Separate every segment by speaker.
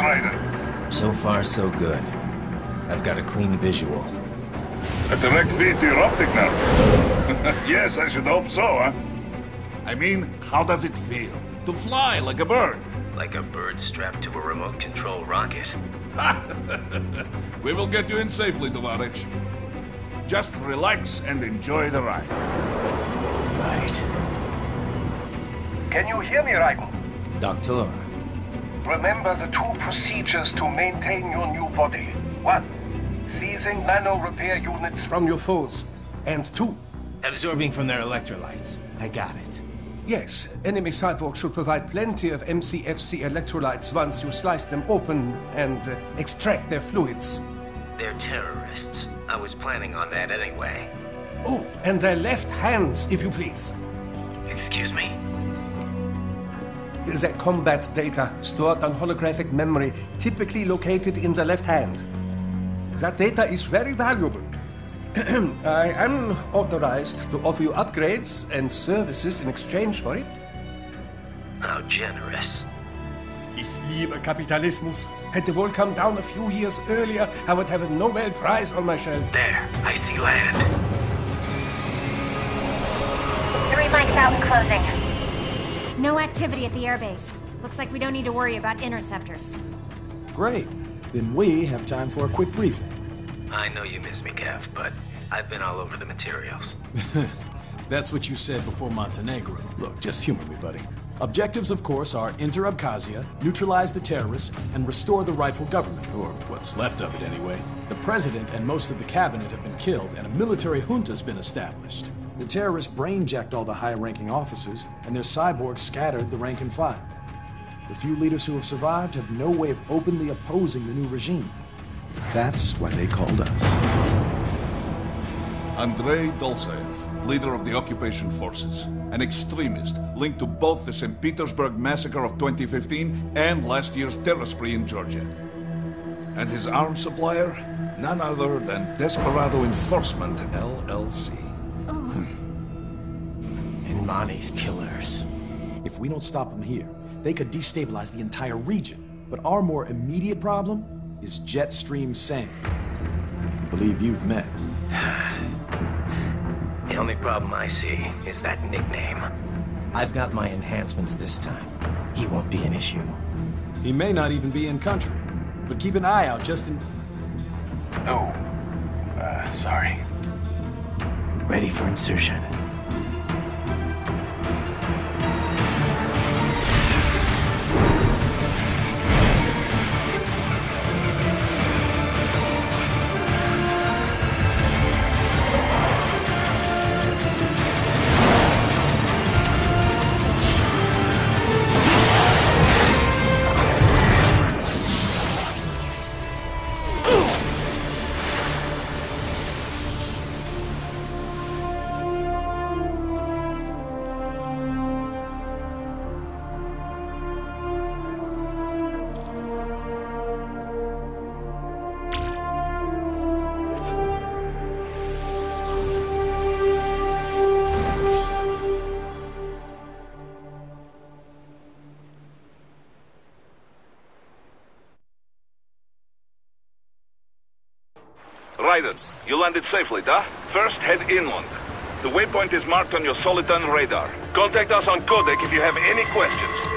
Speaker 1: Ryder?
Speaker 2: So far, so good. I've got a clean visual.
Speaker 1: A direct feed to your optic nerve. Yes, I should hope so, huh? I mean, how does it feel? To fly like a bird?
Speaker 2: Like a bird strapped to a remote control rocket.
Speaker 1: We will get you in safely, Tovarich. Just relax and enjoy the ride.
Speaker 2: Right.
Speaker 3: Can you hear me, Raiden?
Speaker 2: Doctor.
Speaker 3: Remember the two procedures to maintain your new body. 1. Seizing nano repair units from your foes. And 2.
Speaker 2: Absorbing from their electrolytes. I got it.
Speaker 3: Yes, enemy cyborgs should provide plenty of MCFC electrolytes once you slice them open and extract their fluids.
Speaker 2: They're terrorists. I was planning on that anyway.
Speaker 3: Oh, and their left hands, if you please.
Speaker 2: Excuse me?
Speaker 3: The combat data stored on holographic memory, typically located in the left hand. That data is very valuable. I am authorized to offer you upgrades and services in exchange for it.
Speaker 2: How generous.
Speaker 3: Ich liebe Kapitalismus. Had the wall come down a few years earlier, I would have a Nobel Prize on my shelf.
Speaker 2: There, I see land.
Speaker 4: 3 mics out and closing. No activity at the airbase. Looks like we don't need to worry about interceptors.
Speaker 5: Great. Then we have time for a quick briefing.
Speaker 2: I know you miss me, Kev, but I've been all over the materials.
Speaker 5: That's what you said before Montenegro. Look, just humor me, buddy. Objectives, of course, are enter Abkhazia, neutralize the terrorists, and restore the rightful government, or what's left of it anyway. The president and most of the cabinet have been killed, and a military junta's been established. The terrorists brain-jacked all the high-ranking officers, and their cyborgs scattered the rank and file. The few leaders who have survived have no way of openly opposing the new regime. That's why they called us.
Speaker 1: Andrei Dolzaev, leader of the occupation forces, an extremist linked to both the St. Petersburg massacre of 2015 and last year's terror spree in Georgia. And his arms supplier? None other than Desperado Enforcement, LLC.
Speaker 2: And Mani's killers.
Speaker 5: If we don't stop them here, they could destabilize the entire region. But our more immediate problem is Jetstream Singh. I believe you've met.
Speaker 2: The only problem I see is that nickname. I've got my enhancements this time. He won't be an issue.
Speaker 5: He may not even be in country, but keep an eye out just in...
Speaker 3: Oh, sorry.
Speaker 2: Ready for insertion.
Speaker 1: Ryder, you landed safely, da? First, head inland. The waypoint is marked on your Soliton radar. Contact us on Codec if you have any questions.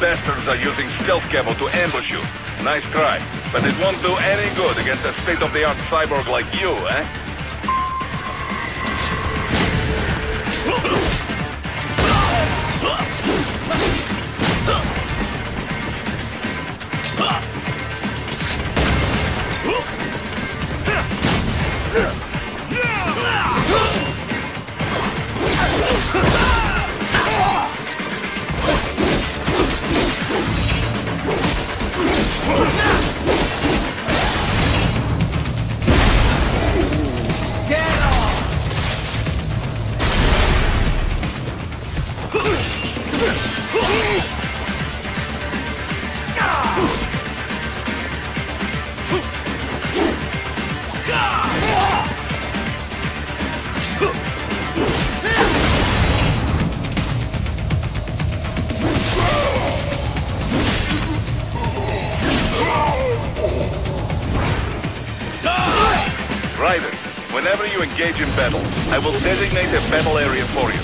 Speaker 1: bastards are using stealth camo to ambush you. Nice try, but it won't do any good against a state-of-the-art cyborg like you, eh? Whenever you engage in battle, I will designate a battle area for you.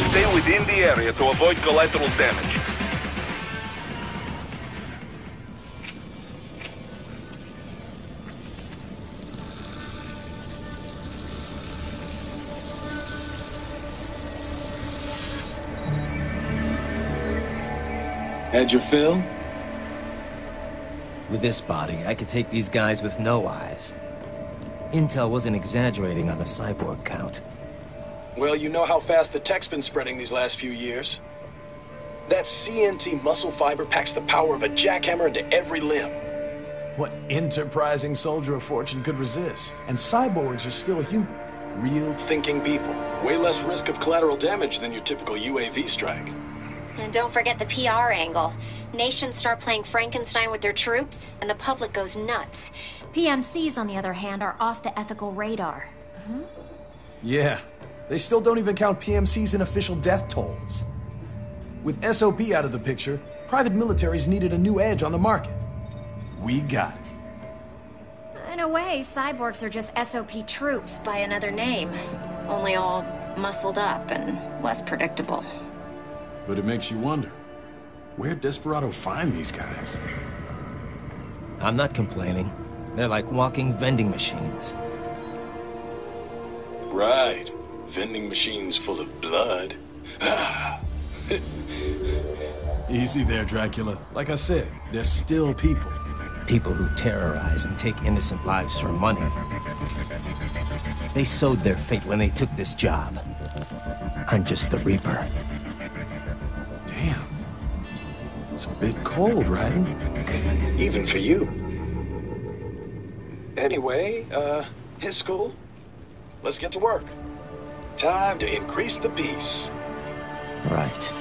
Speaker 1: Stay within the area to avoid collateral damage.
Speaker 5: Had your fill?
Speaker 2: With this body, I could take these guys with no eyes. Intel wasn't exaggerating on the cyborg count.
Speaker 5: Well, you know how fast the tech's been spreading these last few years. That CNT muscle fiber packs the power of a jackhammer into every limb. What enterprising soldier of fortune could resist? And cyborgs are still human. Real thinking people. Way less risk of collateral damage than your typical UAV strike.
Speaker 4: And don't forget the PR angle. Nations start playing Frankenstein with their troops, and the public goes nuts. PMCs, on the other hand, are off the ethical radar.
Speaker 5: Yeah, they still don't even count PMCs in official death tolls. With SOP out of the picture, private militaries needed a new edge on the market. We got it.
Speaker 4: In a way, cyborgs are just SOP troops by another name. Only all muscled up and less predictable.
Speaker 5: But it makes you wonder, where'd Desperado find these guys?
Speaker 2: I'm not complaining. They're like walking vending machines.
Speaker 5: Right. Vending machines full of blood. Easy there, Dracula. Like I said, they're still people.
Speaker 2: People who terrorize and take innocent lives for money. They sowed their fate when they took this job. I'm just the Reaper.
Speaker 5: Damn. It's a bit cold, Raiden. Even for you. Anyway, his school? Let's get to work. Time to increase the peace.
Speaker 2: Right.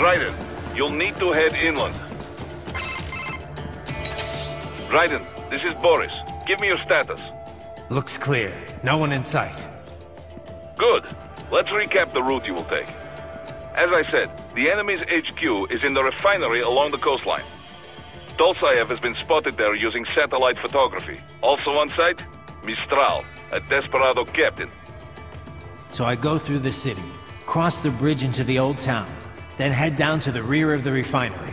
Speaker 1: Raiden, you'll need to head inland. Raiden, this is Boris. Give me your status.
Speaker 6: Looks clear. No one in sight.
Speaker 1: Good. Let's recap the route you will take. As I said, the enemy's HQ is in the refinery along the coastline. Dolsaev has been spotted there using satellite photography. Also on site, Mistral, a Desperado captain.
Speaker 6: So I go through the city, cross the bridge into the old town, then head down to the rear of the refinery.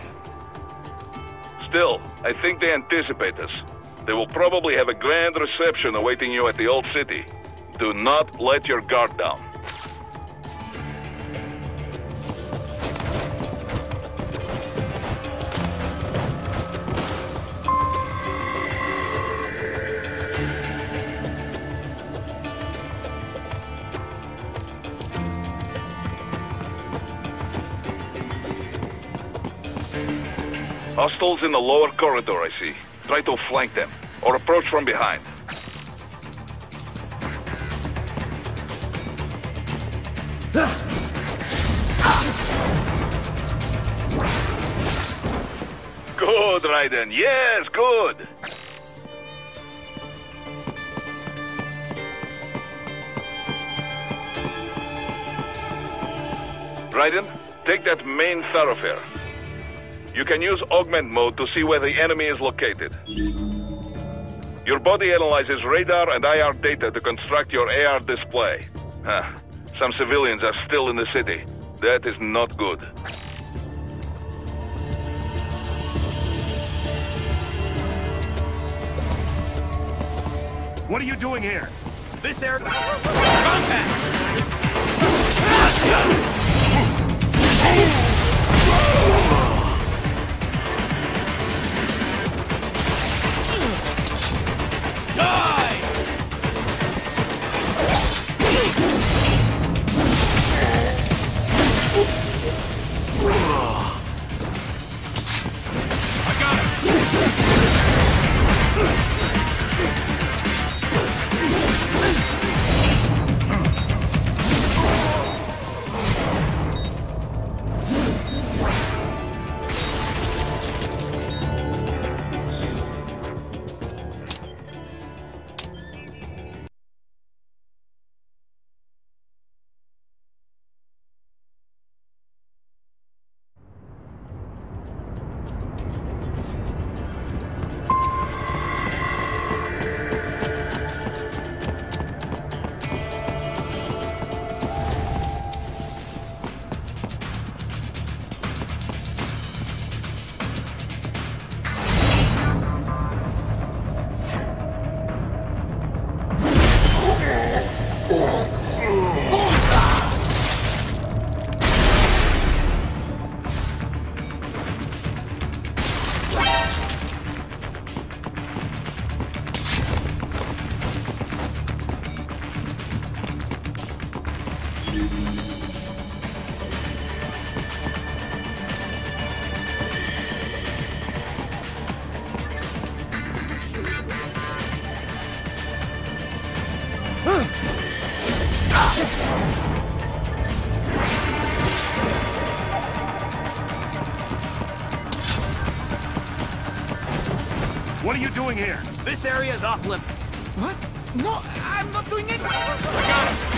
Speaker 1: Still, I think they anticipate us. They will probably have a grand reception awaiting you at the old city. Do not let your guard down. Hostiles in the lower corridor, I see. Try to flank them, or approach from behind. Good, Raiden. Yes, good. Raiden, take that main thoroughfare. You can use augment mode to see where the enemy is located. Your body analyzes radar and IR data to construct your AR display. Some civilians are still in the city. That is not good.
Speaker 7: What are you doing here? This area... Contact! Die! I got him! What are you doing here? This area is off limits.
Speaker 8: What? No, I'm not doing it.
Speaker 7: I got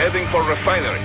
Speaker 1: heading for refinery.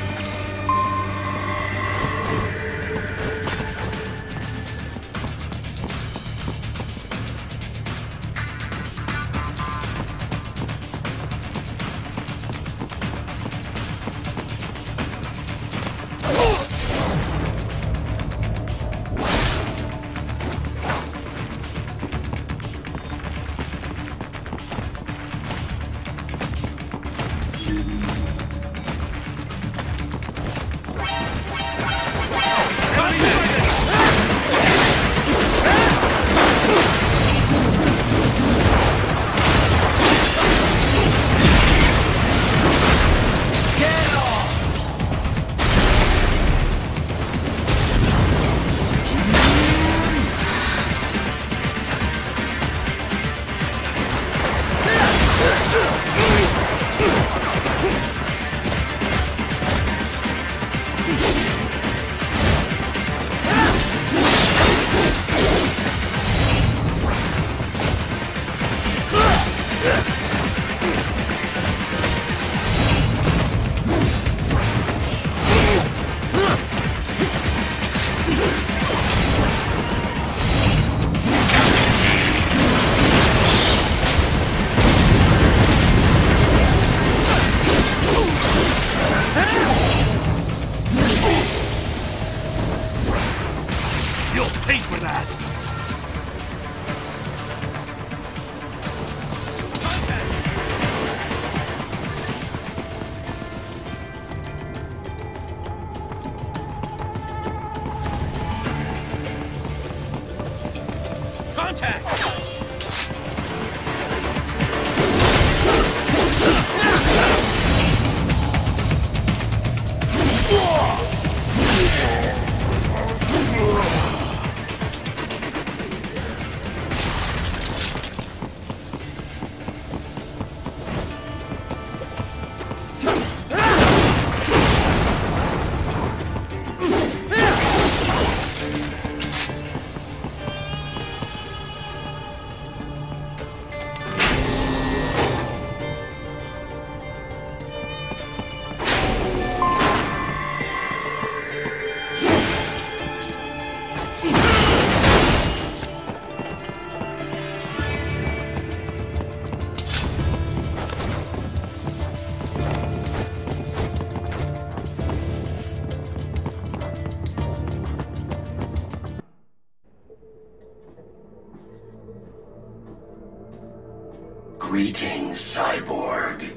Speaker 9: Greetings, cyborg.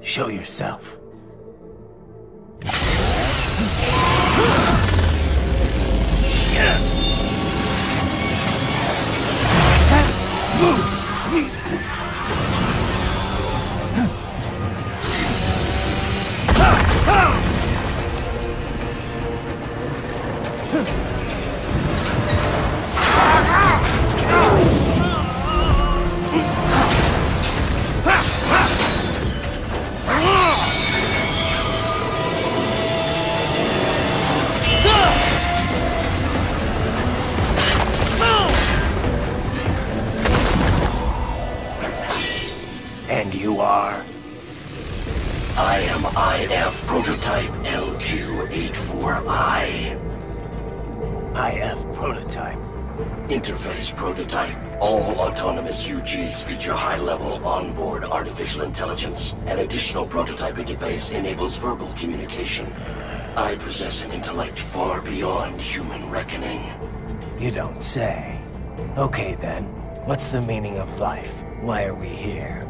Speaker 2: Show yourself. And you are?
Speaker 9: I am IF Prototype LQ84I.
Speaker 2: IF Prototype.
Speaker 9: Interface Prototype. All autonomous UGs feature high-level onboard artificial intelligence. An additional prototype interface enables verbal communication. I possess an intellect far beyond human reckoning.
Speaker 2: You don't say. Okay then, what's the meaning of life? Why are we here?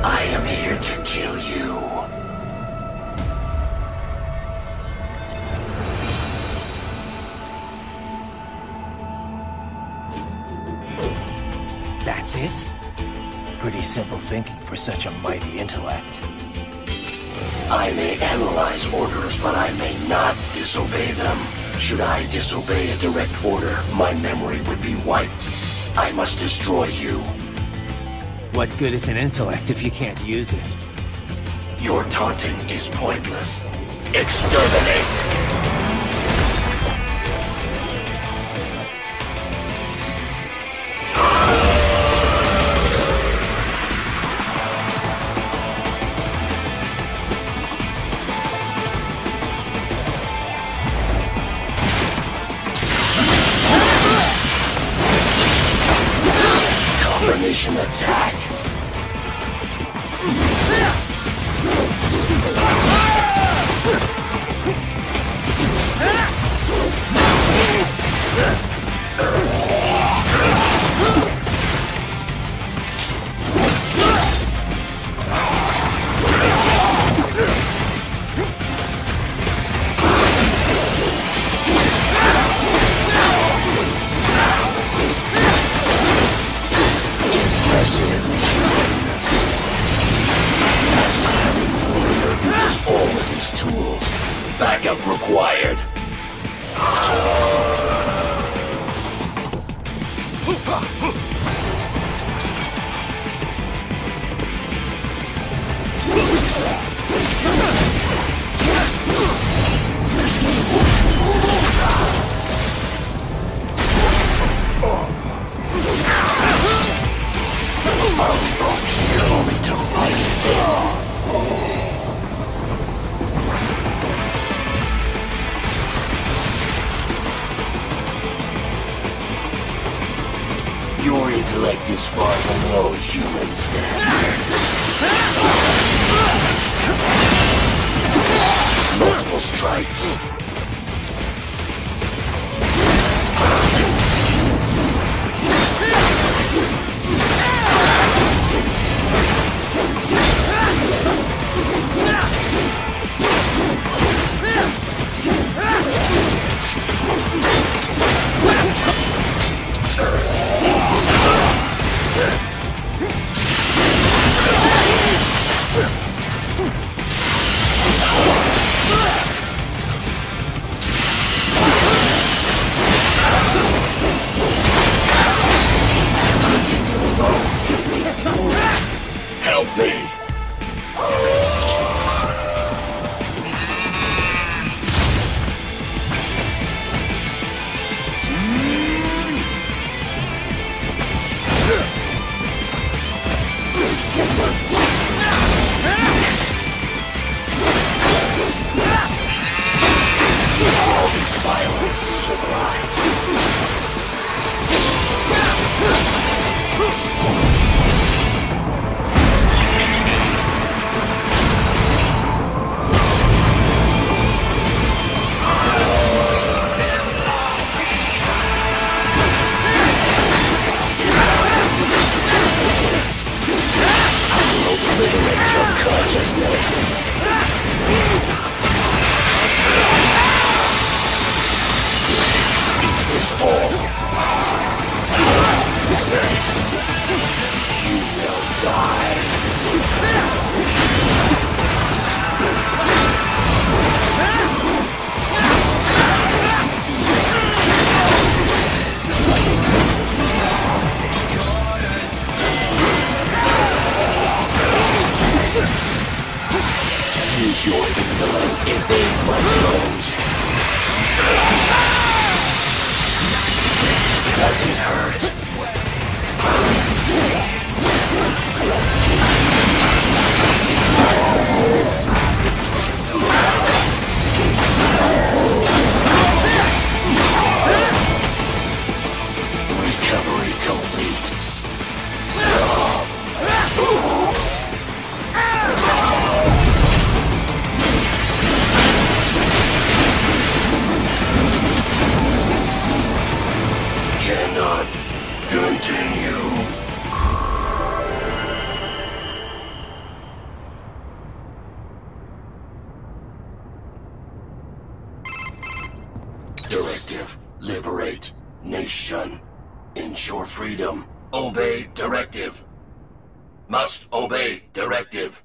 Speaker 9: I am here to kill you.
Speaker 2: That's it? Pretty simple thinking for such a mighty intellect.
Speaker 9: I may analyze orders, but I may not disobey them. Should I disobey a direct order, my memory would be wiped. I must destroy you.
Speaker 2: What good is an intellect if you can't use it?
Speaker 9: Your taunting is pointless. Exterminate! Launching attack. Uses all of these tools. Backup required. Are we both here only to fight? Your intellect is far below human standard. Multiple strikes. Help me! All this violence sublimes. Liberate your consciousness. Is this all? You will die. Use your intellect, evade my blows. Does it hurt? Recovery complete. Stop. Cannot continue. Directive. Liberate. Nation. Ensure freedom. Obey directive. Must obey directive.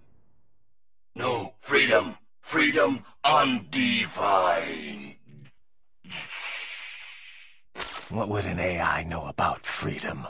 Speaker 9: No freedom. Freedom undefined.
Speaker 2: What would an AI know about freedom?